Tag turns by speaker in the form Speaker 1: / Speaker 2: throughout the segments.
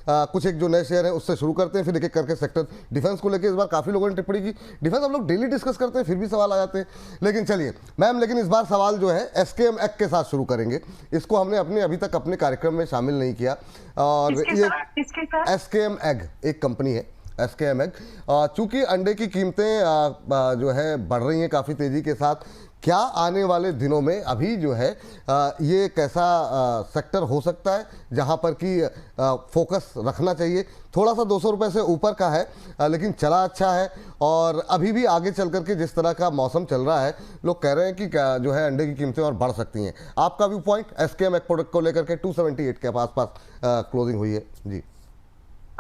Speaker 1: कुछ एक जो नए शेयर है उससे शुरू करते हैं, फिर एक एक करके सेक्टर। डिफेंस को लेकर इस बार काफी लोगों ने टिप्पणी की। डिफेंस हम लोग डेली डिस्कस करते हैं, फिर भी सवाल आ जाते हैं। लेकिन चलिए मैम, लेकिन इस बार सवाल जो है एसकेएम एग के साथ शुरू करेंगे। इसको हमने अभी तक अपने कार्यक्रम में शामिल नहीं किया। और ये एसकेएम एग एक कंपनी है, एसकेएम एग। चूंकि अंडे की कीमतें जो है बढ़ रही हैं काफ़ी तेज़ी के साथ, क्या आने वाले दिनों में अभी जो है ये कैसा सेक्टर हो सकता है जहां पर कि फोकस रखना चाहिए? थोड़ा सा 200 रुपये से ऊपर का है, लेकिन चला अच्छा है। और अभी भी आगे चल करके जिस तरह का मौसम चल रहा है, लोग कह रहे हैं कि जो है अंडे की कीमतें और बढ़ सकती हैं। आपका view point SKM egg product को लेकर के 278 के आसपास क्लोजिंग हुई है जी।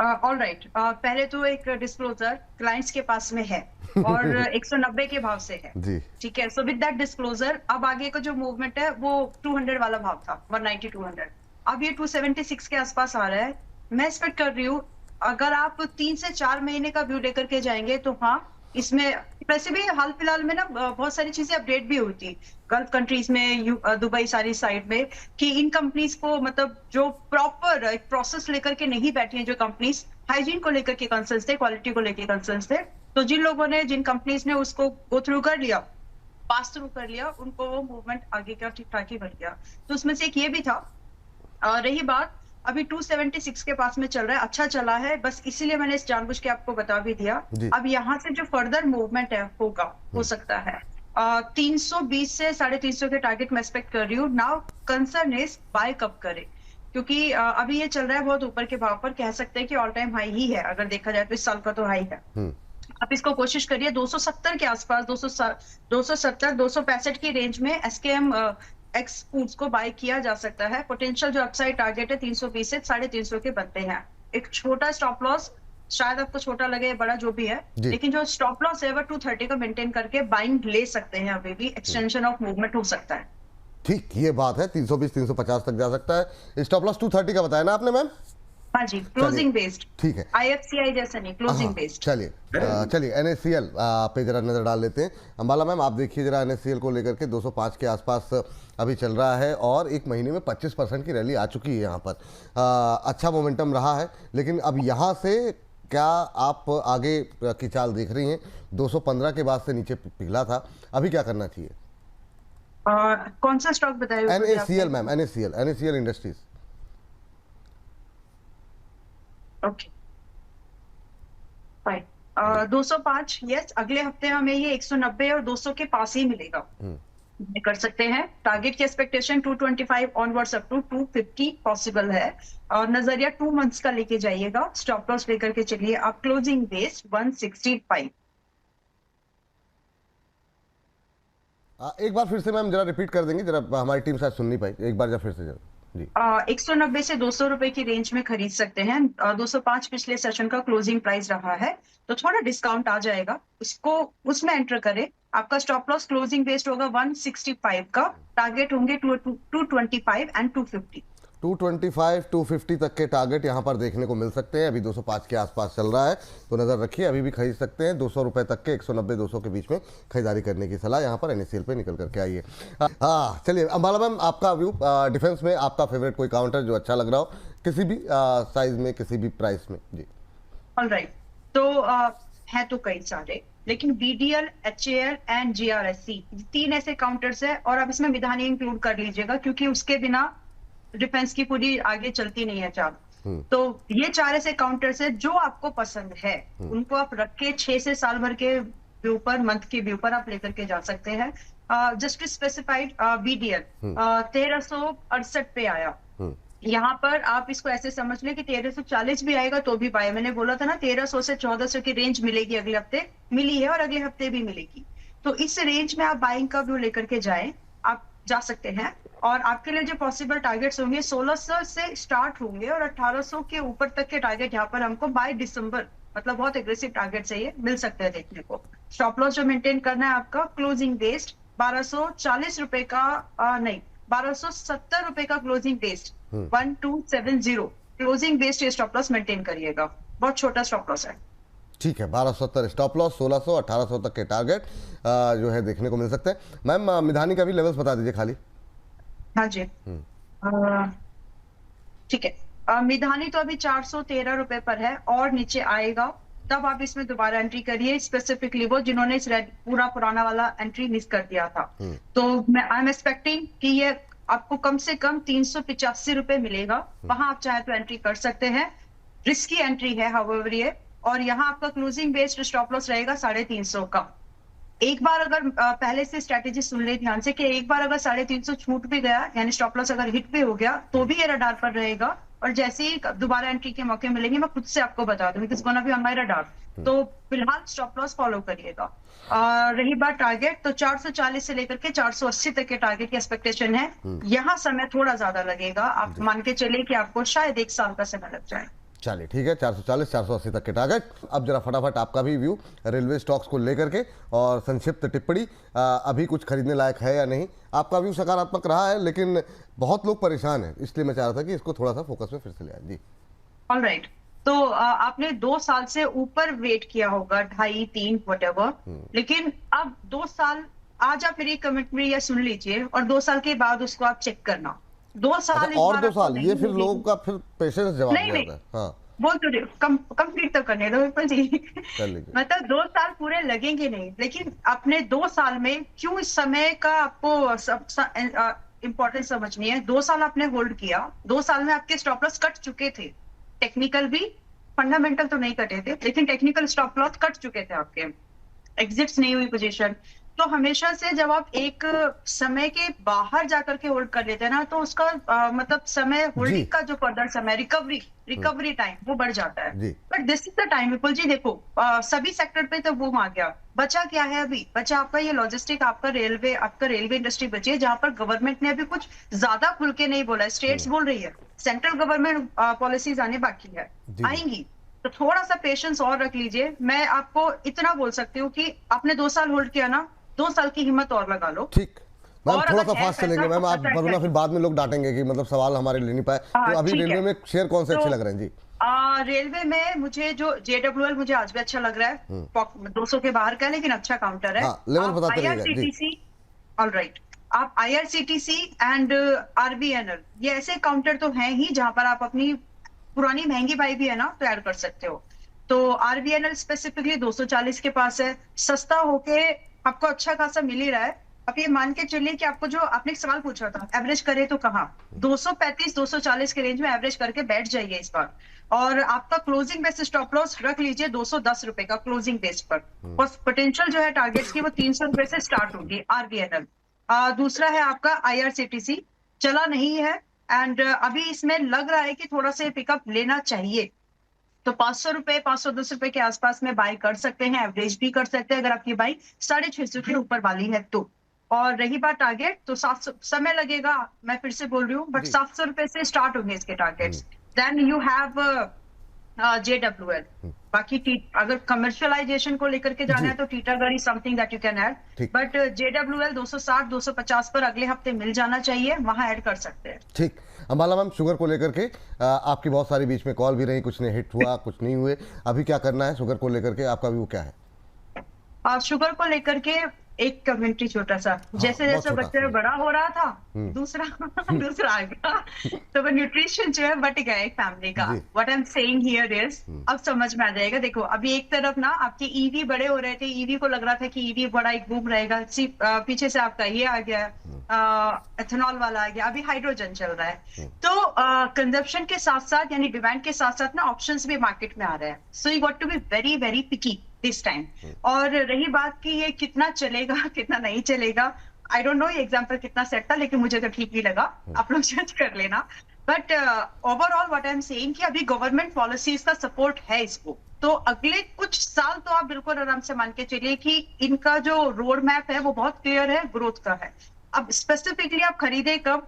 Speaker 2: ऑल राइट, पहले तो एक डिस्क्लोजर क्लाइंट्स के पास में है और 190 के भाव से है
Speaker 1: जी,
Speaker 2: ठीक है। सो विद दैट डिस्क्लोजर अब आगे का जो मूवमेंट है वो 200 वाला भाव था, 190 200, अब ये 276 के आसपास आ रहा है। मैं एक्सपेक्ट कर रही हूँ अगर आप 3 से 4 महीने का व्यू लेकर के जाएंगे तो हाँ, इसमें वैसे भी हाल फिलहाल में ना बहुत सारी चीजें अपडेट भी हुई थी गल्फ कंट्रीज में, दुबई सारी साइड में, कि इन कंपनीज को मतलब जो प्रॉपर एक प्रोसेस लेकर के नहीं बैठी हैं, जो कंपनीज हाइजीन को लेकर के कंसर्न्स थे, क्वालिटी को लेकर कंसर्न्स थे, तो जिन लोगों ने, जिन कंपनीज ने उसको गो थ्रू कर लिया, पास थ्रू कर लिया, उनको वो मूवमेंट आगे का ठीक ठाक ही बढ़ गया। तो उसमें से एक ये भी था। रही बात, अभी 276 के पास में चल रहा है, अच्छा चला है, बस इसीलिए मैंने इस जानबूझ के आपको बता भी दिया। अब यहाँ से जो फर्दर मूवमेंट है होगा, हो सकता है 320 से 350 के टारगेट में एक्सपेक्ट कर रही हूँ। नाउ कंसर्न इज बाय कब करे, क्योंकि अभी ये चल रहा है बहुत ऊपर के भाव पर, कह सकते हैं कि ऑल टाइम हाई ही है अगर देखा जाए तो, इस साल का तो हाई है। आप इसको कोशिश करिए 270 के आसपास, 270 265 की रेंज में एसकेएम एक्स फूड्स को बाय किया जा सकता है। पोटेंशियल जो अपसाइड टारगेट है 320 से 350 के बनते हैं। एक छोटा स्टॉप लॉस, शायद आपको छोटा लगे बड़ा जो भी है, लेकिन जो स्टॉप लॉस है वो 230 का मेंटेन करके बाइंग ले सकते हैं। अभी भी एक्सटेंशन ऑफ मूवमेंट हो सकता है।
Speaker 1: ठीक, ये बात है, 320 350 तक जा सकता है। स्टॉप लॉस 230 का बताया ना आपने मैम?
Speaker 2: हाँ जी, क्लोजिंग बेस्ड,
Speaker 1: ठीक है,
Speaker 2: आईएफसीआई जैसा नहीं, क्लोजिंग बेस्ड।
Speaker 1: चलिए एनएससीएल पे जरा नजर डाल लेते हैं। अंबाला मैम, आप देखिए जरा एनएससीएल को लेकर के 205 के आसपास अभी चल रहा है और एक महीने में 25% की रैली आ चुकी है यहाँ पर। अच्छा मोमेंटम रहा है, लेकिन अब यहाँ से क्या आप आगे की चाल देख रही हैं? 215 के बाद से नीचे पिघला था, अभी क्या करना चाहिए?
Speaker 2: कौन सा स्टॉक बताइए?
Speaker 1: NSCL ma'am, NSCL industries.
Speaker 2: Okay fine, 205 yes, अगले हफ्ते हमें ये 190 और 200 के पास ही मिलेगा, कर सकते हैं। टारगेट की expectation 225 onwards up to 250 possible है, और नजरिया 2 मंथ्स का लेके जाइएगा। स्टॉप लॉस लेकर के चलिए आप, क्लोजिंग बेस 165।
Speaker 1: एक बार फिर से मैम जरा रिपीट कर देंगे, जरा हमारी टीम शायद सुन नहीं पाई, एक बार जरा फिर से जरा जी।
Speaker 2: 190 से 200 रुपए की रेंज में खरीद सकते हैं। 205 पिछले सेशन का क्लोजिंग प्राइस रहा है, तो थोड़ा डिस्काउंट आ जाएगा, उसको उसमें एंटर करें। आपका स्टॉप लॉस क्लोजिंग बेस्ड होगा 165 का, टारगेट होंगे 225 एंड 250।
Speaker 1: 225 250 तक के टारगेट यहाँ पर देखने को मिल सकते हैं। अभी 205 के आसपास चल रहा है, तो नज़र रखिए, अभी भी खरीद सकते हैं। 200 रुपये तक के 190 200 के बीच में खरीदारी करने की सलाह यहाँ पर एनएससीएल पे निकल करके आइए। हाँ चलिए अंबाला मैम, आपका व्यू डिफेंस में, आपका फेवरेट कोई काउंटर जो अच्छा लग रहा हो किसी भी साइज में, किसी भी प्राइस में जी?
Speaker 2: ऑलराइट, तो है तो कई सारे, लेकिन बीडीएल, एचएएल एंड जीआरएससी, 3 ऐसे काउंटर्स है, और अब इसमें मिधानी इंक्लूड कर लीजिएगा, क्योंकि उसके बिना डिफेंस की पूरी आगे चलती नहीं है चाल। तो ये 4 ऐसे काउंटर्स है, जो आपको पसंद है उनको आप रख के 6 से साल भर के व्यू पर, मंथ के व्यू पर आप लेकर के जा सकते हैं। जस्ट स्पेसिफाइड बीडीएल 1368 पे आया, यहाँ पर आप इसको ऐसे समझ लें कि 1340 भी आएगा तो भी बाय। मैंने बोला था ना 1300 से 1400 की रेंज मिलेगी अगले हफ्ते, मिली है और अगले हफ्ते भी मिलेगी। तो इस रेंज में आप बाइंग का व्यू लेकर के जाएं, आप जा सकते हैं। और आपके लिए जो पॉसिबल टारगेट्स होंगे 1600 से स्टार्ट होंगे, और 1800 के ऊपर तक के टारगेट यहाँ पर हमको बाय दिसंबर, मतलब बहुत एग्रेसिव टारगेट से ये मिल सकते हैं देखने को। स्टॉप लॉस जो मेंटेन करना है आपका, क्लोजिंग बेस्ड 1240 रुपए का, नहीं 1270 रुपए का closing based, 1270 closing based stop loss maintain करिएगा, बहुत छोटा स्टॉप लॉस है।
Speaker 1: ठीक है, 1270 स्टॉप लॉस, 1600 1800 तक के टारगेट जो है देखने को मिल सकते हैं। मैम मिधानी का भी लेवल्स बता दीजिए खाली।
Speaker 2: हाँ जी, ठीक है, मिधानी तो अभी 413 रुपए पर है और नीचे आएगा, तब आप इसमें दोबारा एंट्री करिए, स्पेसिफिकली वो जिन्होंने इस पूरा पुराना वाला एंट्री मिस कर दिया था। तो मैं आई एम एक्सपेक्टिंग कि ये आपको कम से कम 385 रुपए मिलेगा, वहां आप चाहे तो एंट्री कर सकते हैं। रिस्की एंट्री है हाउएवर ये, और यहाँ आपका क्लोजिंग बेस्ड स्टॉप लॉस रहेगा 350 का। एक बार अगर पहले से स्ट्रेटेजी सुन ले ध्यान से कि एक बार अगर 350 छूट भी गया, यानी स्टॉप लॉस अगर हिट भी हो गया, तो भी ये रडार पर रहेगा, और जैसे ही दोबारा एंट्री के मौके मिलेंगे मैं खुद से आपको बता दूंगी, it's gonna be on my radar. तो फिलहाल स्टॉप लॉस फॉलो करिएगा। रही बात टारगेट, तो 440 से लेकर के 480 तक के टारगेट की एक्सपेक्टेशन है। यहाँ समय थोड़ा ज्यादा लगेगा, आप मान के चलिए कि आपको शायद 1 साल का समय लग जाए।
Speaker 1: चलिए ठीक है, 440 480 तक के टारगेट। अब जरा फटाफट आपका भी व्यू रेलवे स्टॉक्स को लेकर के और संक्षिप्त टिप्पणी, अभी कुछ खरीदने लायक है या नहीं। आपका व्यू सकारात्मक रहा है, लेकिन बहुत लोग परेशान हैं, इसलिए मैं चाह रहा था कि इसको थोड़ा सा फोकस में फिर से ले आए। जी
Speaker 2: ऑलराइट, तो आपने 2 साल से ऊपर वेट किया होगा, 2.5 3 व्हाटएवर, लेकिन अब 2 साल, आज आप मेरी कमेंट्री या सुन लीजिए और 2 साल के बाद उसको आप चेक करना। 2 साल
Speaker 1: अच्छा, और 2 साल ये फिर लोगों का फिर पेशेंस जवाब नहीं जाता है। हाँ,
Speaker 2: बोल तो कंप्लीट तो करने दो विपुल जी। मतलब 2 साल पूरे लगेंगे नहीं, लेकिन अपने 2 साल में क्यों इस समय का आपको इंपॉर्टेंस समझनी है। 2 साल आपने होल्ड किया, 2 साल में आपके स्टॉप लॉस कट चुके थे, टेक्निकल भी, फंडामेंटल तो नहीं कटे थे, लेकिन टेक्निकल स्टॉप लॉस कट चुके थे आपके, एग्जिट्स नहीं हुई पोजीशन। तो हमेशा से जब आप एक समय के बाहर जाकर के होल्ड कर लेते हैं ना, तो उसका मतलब समय होल्डिंग का जो फर्दर समय रिकवरी टाइम वो बढ़ जाता है। But this is the time Vipul ji, देखो सभी सेक्टर पे तो बूम आ गया, बचा क्या है अभी? बचा आपका ये लॉजिस्टिक, आपका रेलवे इंडस्ट्री बची है, जहां पर गवर्नमेंट ने अभी कुछ ज्यादा खुल के नहीं बोला है, स्टेट्स बोल रही है, सेंट्रल गवर्नमेंट पॉलिसीज आने बाकी है, आएंगी, तो थोड़ा सा पेशेंस और रख लीजिए। मैं आपको इतना बोल सकती हूँ कि आपने 2 साल होल्ड किया ना, 2 साल की हिम्मत और लगा लो।
Speaker 1: ठीक मैम, थोड़ा सा फास्ट चलेंगे मैम, आप वरना फिर बाद में लोग डांटेंगे कि मतलब सवाल हमारे ले नहीं पाए। तो अभी रेलवे में शेयर कौन से अच्छे लग रहे हैं? जी
Speaker 2: रेलवे में मुझे जो JWL मुझे आज भी अच्छा लग रहा है, 200 के बाहर का, लेकिन अच्छा काउंटर है।
Speaker 1: लेवल बताते रहिएगा।
Speaker 2: IRCTC, ऑलराइट, आप IRCTC एंड RVNL, ये ऐसे काउंटर तो हैं ही जहां पर आप अपनी पुरानी महंगी बाई भी है ना, तो ऐड कर सकते हो। तो RVNL स्पेसिफिकली 240 के पास है, सस्ता होके आपको अच्छा खासा मिल ही रहा है। अब ये मान के चलिए कि आपको, जो आपने एक सवाल पूछा था, एवरेज करे तो कहाँ, 235 240 के रेंज में एवरेज करके बैठ जाइए इस बार, और आपका क्लोजिंग बेस स्टॉप लॉस रख लीजिए 210 रुपए का क्लोजिंग बेस पर, और पोटेंशियल जो है टारगेट्स की वो 300 रुपए से स्टार्ट होगी RVNL। दूसरा है आपका IRCTC, चला नहीं है एंड अभी इसमें लग रहा है कि थोड़ा सा पिकअप लेना चाहिए, तो 500 रुपए 510 रुपए के आसपास में बाय कर सकते हैं, एवरेज भी कर सकते हैं अगर आपकी बाई 650 के ऊपर वाली है तो। और रही बात टारगेट, तो 700 समय लगेगा, मैं फिर से बोल रही हूँ, बट 700 रुपए से स्टार्ट होंगे इसके targets. Then you have JWL। बाकी अगर कमर्शियलाइजेशन को लेकर के जाना है तो Titagarh is something that you can add, but JWL 260 250 पर अगले हफ्ते मिल जाना चाहिए, वहां ऐड कर सकते हैं।
Speaker 1: ठीक। अंबाला मैम, शुगर को लेकर के आपकी बहुत सारी बीच में कॉल भी रही, कुछ ने हिट हुआ कुछ नहीं हुए, अभी क्या करना है शुगर को लेकर के, आपका व्यू क्या है?
Speaker 2: शुगर को लेकर के एक कमेंट्री छोटा सा, जैसे जैसे बच्चा बड़ा हो रहा था, दूसरा आ गया, तो वो न्यूट्रिशन जो है बट गया एक फैमिली का। What I am saying here is, अब समझ में आ जाएगा। देखो अभी एक तरफ ना आपके EV बड़े हो रहे थे, EV को लग रहा था कि EV बड़ा एक बूम रहेगा, पीछे से आपका ये आ गया, एथेनॉल वाला आ गया, अभी हाइड्रोजन चल रहा है। तो कंजप्शन के साथ साथ, यानी डिमांड के साथ साथ ना ऑप्शंस भी मार्केट में आ रहे हैं, so you got to be very very picky this time. और रही बात कि ये कितना चलेगा कितना नहीं चलेगा, आई डोंट नो ये एग्जांपल कितना सेट था, लेकिन मुझे तो ठीक ही लगा, आप लोग जज कर लेना। But overall what I am saying कि अभी गवर्नमेंट पॉलिसीज का सपोर्ट है इसको, तो अगले कुछ साल तो आप बिल्कुल आराम से मान के चलिए कि इनका जो रोड मैप है वो बहुत क्लियर है, ग्रोथ का है। अब स्पेसिफिकली आप खरीदे कब,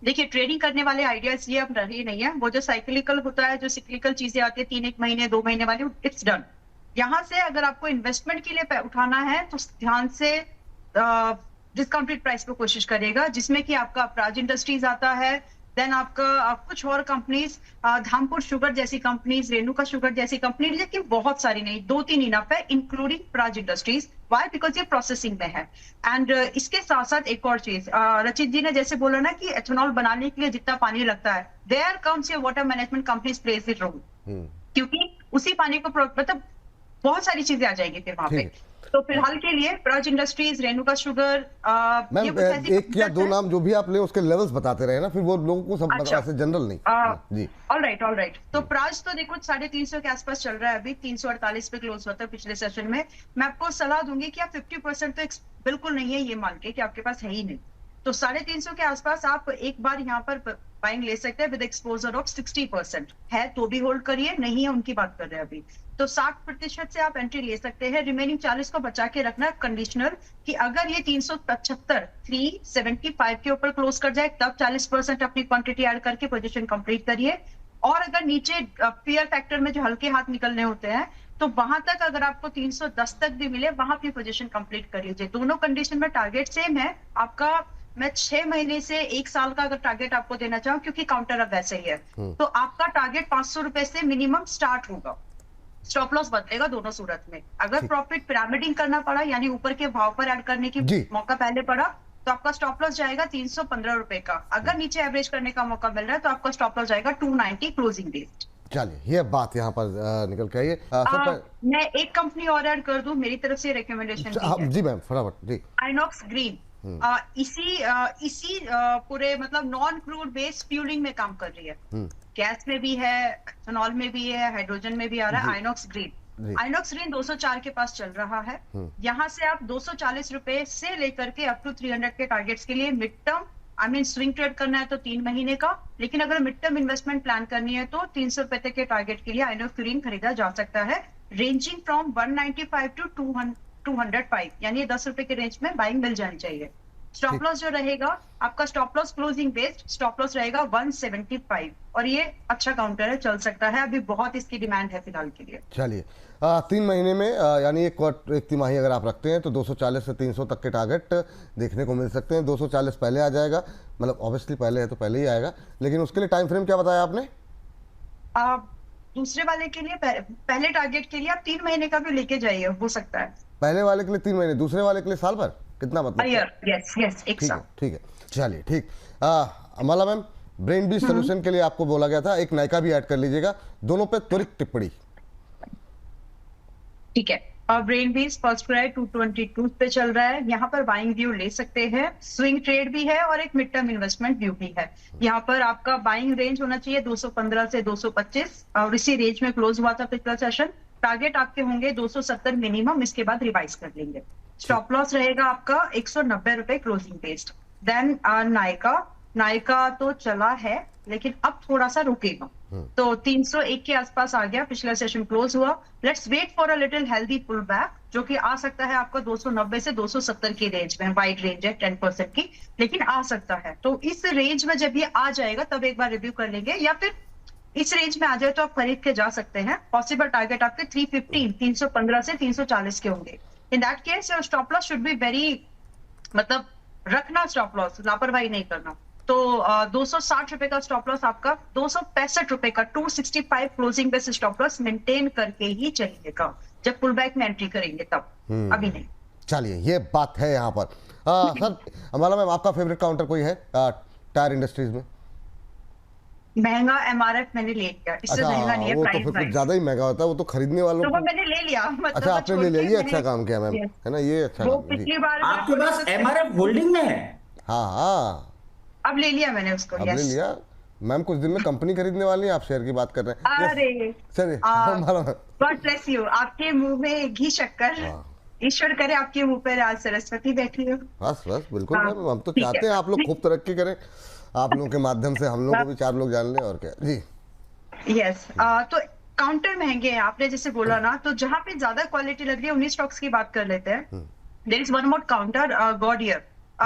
Speaker 2: देखिए ट्रेडिंग करने वाले आइडियाज ये अब रही नहीं है, वो जो साइक्लिकल होता है, जो सिक्लिकल चीजें आती है 3-1 महीने 2 महीने वाली, इट्स डन। यहाँ से अगर आपको इन्वेस्टमेंट के लिए उठाना है तो ध्यान से डिस्काउंटेड प्राइस पे कोशिश करिएगा, जिसमें कि आपका अपराज इंडस्ट्रीज आता है, देन आपका कुछ और कंपनीज, धामपुर शुगर जैसी कंपनीज, रेणुका शुगर जैसी कंपनी, लेकिन बहुत सारी नहीं, 2-3 इनफ है, including Praj industries. Why? Because ये प्रोसेसिंग में है। एंड इसके साथ साथ एक और चीज, रचित जी ने जैसे बोला ना कि एथेनॉल बनाने के लिए जितना पानी लगता है, there comes your water management companies plays it role, क्योंकि उसी पानी को मतलब बहुत सारी चीजें आ जाएंगी फिर वहां पे। तो फिलहाल के लिए Praj industries, Renuka sugar,
Speaker 1: ma'am एक या दो नाम जो भी आप ले उसके लेवल्स बताते रहे ना, फिर वो लोगों को सब
Speaker 2: अच्छा,
Speaker 1: ऐसे जनरल नहीं। जी
Speaker 2: ऑल राइट। तो प्राज तो देखो 350 के आसपास चल रहा है अभी, 348 पे क्लोज हुआ था पिछले सेशन में। मैं आपको सलाह दूंगी कि आप 50% तो बिल्कुल नहीं है ये मान के कि आपके पास है ही नहीं, तो 350 के आसपास आप एक बार यहाँ पर बाइंग ले सकते हैं विद एक्सपोजर ऑफ 60%। है तो भी होल्ड करिए, नहीं है उनकी बात कर रहे हैं अभी। तो 60% से आप एंट्री ले सकते हैं, रिमेनिंग 40 को बचा के रखना कंडीशनल, कि अगर ये 375 375 के ऊपर क्लोज कर जाए तब 40% अपनी क्वांटिटी ऐड करके पोजीशन कंप्लीट करिए। और अगर नीचे फियर फैक्टर में जो हल्के हाथ निकलने होते हैं, तो वहां तक अगर आपको 310 तक भी मिले, वहां अपनी पोजीशन कंप्लीट कर लीजिए। दोनों कंडीशन में टारगेट सेम है आपका। मैं 6 महीने से 1 साल का अगर टारगेट आपको देना चाहूँ, क्योंकि काउंटर अब वैसे ही है, तो आपका टारगेट 500 रुपए से मिनिमम स्टार्ट होगा। स्टॉप लॉस बदलेगा दोनों सूरत में। अगर प्रॉफिट पिरामिडिंग करना पड़ा, यानी ऊपर के भाव पर ऐड करने की मौका पहले पड़ा, तो आपका स्टॉप लॉस जाएगा 315 रुपए का। अगर नीचे एवरेज करने का मौका मिल रहा है तो आपका स्टॉप लॉस जाएगा 290 क्लोजिंग डेट।
Speaker 1: चलिए ये बात यहाँ पर निकल के आइए।
Speaker 2: मैं एक कंपनी और ऐड कर दूं, मेरी तरफ से रिकमेंडेशन
Speaker 1: जी मैम फटाफट जी।
Speaker 2: आइनॉक्स ग्रीन इसी पूरे मतलब नॉन क्रूड बेस्ड फ्यूलिंग में काम कर रही है। गैस में भी है, एथेनॉल में भी है, हाइड्रोजन में भी आ रहा है। आइनॉक्स ग्रीन 204 के पास चल रहा है। यहाँ से आप 240 रुपए से लेकर के अप टू 300 के टारगेट्स के लिए मिड टर्म स्विंग ट्रेड करना है तो 3 महीने का, लेकिन अगर मिड टर्म इन्वेस्टमेंट प्लान करनी है तो 300 रुपए तक के टारगेट के लिए आइनॉक्स ग्रीन खरीदा जा सकता है, रेंजिंग फ्रॉम 195 टू 205, यानी 10 रुपए के रेंज में बाइंग मिल जानी चाहिए। स्टॉप लॉस जो रहेगा आपका, stop loss closing based stop loss रहेगा 175, और ये अच्छा काउंटर है, चल सकता है, अभी बहुत इसकी डिमांड है फिलहाल के लिए।
Speaker 1: चलिए 3 महीने में यानी एक तिमाही अगर आप रखते हैं तो 240 से 300 तक के टारगेट देखने को मिल सकते हैं। 240 पहले आ जाएगा, मतलब ऑब्वियसली पहले है तो पहले ही आएगा, लेकिन उसके लिए टाइम फ्रेम क्या बताया आपने?
Speaker 2: दूसरे वाले के लिए पहले टारगेट के लिए आप 3 महीने का भी लेके जाइए, हो सकता है।
Speaker 1: पहले वाले के लिए 3 महीने, दूसरे वाले के लिए साल भर, कितना मतलब?
Speaker 2: यस एक साल।
Speaker 1: ठीक है चलिए ठीक। अमला मैम, ब्रेन बीज सोल्यूशन के लिए आपको बोला गया था, एक नायका भी ऐड कर लीजिएगा, दोनों पे त्वरित टिप्पणी।
Speaker 2: ठीक है, और ब्रेन बीज फर्स्ट प्राइस 222 पे चल रहा है, यहाँ पर बाइंग व्यू ले सकते हैं, स्विंग ट्रेड भी है और एक मिड टर्म इन्वेस्टमेंट व्यू भी है। यहाँ पर आपका बाइंग रेंज होना चाहिए 215 से 225, और इसी रेंज में क्लोज हुआ था पिछला सेशन। टारगेट आपके होंगे 270 मिनिमम, इसके बाद रिवाइज कर लेंगे। स्टॉप लॉस रहेगा आपका 190 रुपए क्लोजिंग बेस्ड। देन नायका तो चला है लेकिन अब थोड़ा सा रुकेगा, तो 301 के आसपास आ गया, पिछला सेशन क्लोज हुआ। Let's wait for a little healthy pull back, जो कि आ सकता है आपका 290 से 270 की रेंज में, वाइड रेंज है 10% की, लेकिन आ सकता है। तो इस रेंज में जब ये आ जाएगा तब एक बार रिव्यू कर लेंगे, या फिर इस रेंज में आ जाए तो आप खरीद के जा सकते हैं। पॉसिबल टारगेट आपके 315 315 से 340 के होंगे। In that case your stop loss should be very, मतलब रखना स्टॉप लॉस, लापरवाही नहीं करना। तो 260 रुपए का स्टॉप लॉस आपका, 265 रुपए का 265 closing base stop loss maintain करके ही चलिएगा, जब पुल बैक में एंट्री करेंगे तब, अभी नहीं।
Speaker 1: चलिए ये बात है यहाँ पर। सर अमला मैम, आपका फेवरेट काउंटर कोई है टायर इंडस्ट्रीज में?
Speaker 2: महंगा एमआरएफ मैंने ले लिया, इससे महंगा नहीं है,
Speaker 1: वो
Speaker 2: प्राइस
Speaker 1: तो फिर कुछ ज्यादा ही महंगा होता है, वो तो खरीदने वालों
Speaker 2: तो वो मैंने ले लिया, मतलब
Speaker 1: अच्छा आपने ले लिया, ये अच्छा काम किया मैम, है ना, ये अच्छा
Speaker 2: वो
Speaker 1: काम।
Speaker 2: पिछली बार
Speaker 3: आपके पास एमआरएफ होल्डिंग में है?
Speaker 1: हाँ
Speaker 2: अब ले लिया मैंने उसको,
Speaker 1: अब ले लिया मैम, कुछ दिन में कंपनी खरीदने वाली है, आप शेयर की बात कर रहे हैं।
Speaker 2: अरे
Speaker 1: चलिए
Speaker 2: गॉड ब्लेस यू, आपके मुंह में घी शक्कर, ईश्वर करे आपके मुंह पर आज सरस्वती बैठी हो।
Speaker 1: बस बिल्कुल मैम, हम तो चाहते हैं आप लोग खूब तरक्की करें, आप लोगों के माध्यम से हम लोग को भी 4 लोग जान लें, और क्या जी।
Speaker 2: यस तो काउंटर महंगे हैं, आपने जैसे बोला ना, तो जहां पे ज्यादा क्वालिटी लग रही है उन्हीं स्टॉक्स की बात कर लेते हैं। There is one more counter,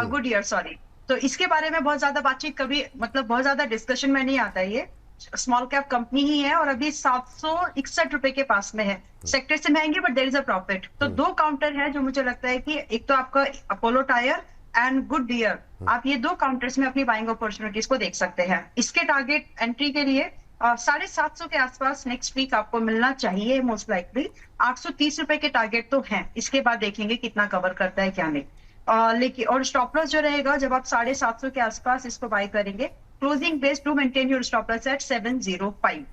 Speaker 2: Goodyear sorry, तो इसके बारे में बहुत ज्यादा बातचीत कभी, मतलब बहुत ज्यादा डिस्कशन में नहीं आता। ये स्मॉल कैप कंपनी ही है और अभी 761 रुपए के पास में है, सेक्टर से महंगे but there is a profit. तो 2 काउंटर है जो मुझे लगता है कि एक तो आपका Apollo tyre and Goodyear, आप ये दो काउंटर्स में अपनी बाइंग अपॉर्चुनिटीज को देख सकते हैं। इसके टारगेट एंट्री के लिए 750 के आसपास नेक्स्ट वीक आपको मिलना चाहिए मोस्ट लाइकली। 830 रुपए के टारगेट तो हैं, इसके बाद देखेंगे कितना कवर करता है क्या नहीं। लेकिन और स्टॉप लॉस जो रहेगा, जब आप 750 के आसपास इसको बाय करेंगे, closing base to maintain your stop loss at 705।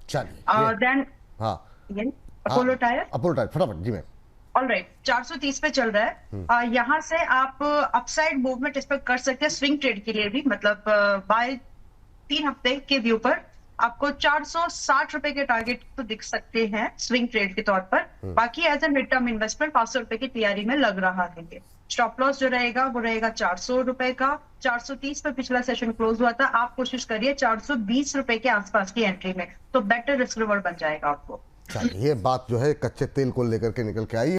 Speaker 1: चलिए
Speaker 2: देन
Speaker 1: हाँ
Speaker 2: अपोलो टायर,
Speaker 1: अपोलो टायर फटाफट जी मैम।
Speaker 2: ऑलराइट 430 पे चल रहा है। यहाँ से आप अपसाइड मूवमेंट एक्सपेक्ट कर सकते हैं स्विंग ट्रेड के लिए भी, मतलब बाय 3 हफ्ते के व्यू पर आपको 460 रुपए के टारगेट तो दिख सकते हैं स्विंग ट्रेड के तौर पर। बाकी as a mid term investment 500 रुपए की तैयारी में लग रहा है। स्टॉप लॉस जो रहेगा वो रहेगा 400 रुपए का। 430 पे पिछला सेशन क्लोज हुआ था, आप कोशिश करिए 420 रुपए के आसपास की एंट्री में, तो बेटर रिस्क रिवॉर्ड बन जाएगा आपको।
Speaker 1: चलिए ये बात जो है कच्चे तेल को लेकर के निकल के आई।